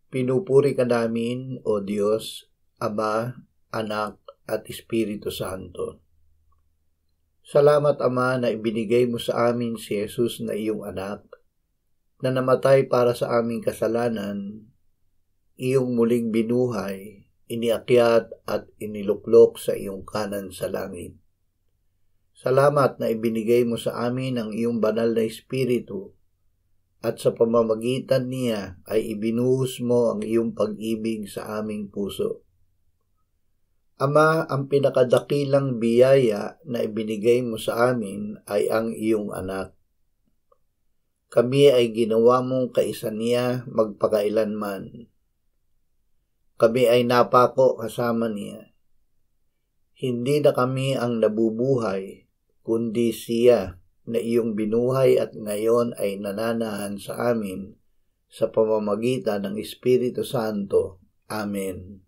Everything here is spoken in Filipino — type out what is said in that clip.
Pinupuri ka namin, O Diyos, Ama, Anak, at Espiritu Santo. Salamat, Ama, na ibinigay mo sa amin si Jesus na iyong anak, na namatay para sa aming kasalanan, iyong muling binuhay, iniakyat at iniluklok sa iyong kanan sa langit. Salamat na ibinigay mo sa amin ang iyong banal na Espiritu, at sa pamamagitan niya ay ibinuhos mo ang iyong pag-ibig sa aming puso. Ama, ang pinakadakilang biyaya na ibinigay mo sa amin ay ang iyong anak. Kami ay ginawa mong kaisa niya magpakailanman. Kami ay napako kasama niya. Hindi na kami ang nabubuhay, kundi siya na iyong binuhay at ngayon ay nananahan sa amin sa pamamagitan ng Espiritu Santo. Amen.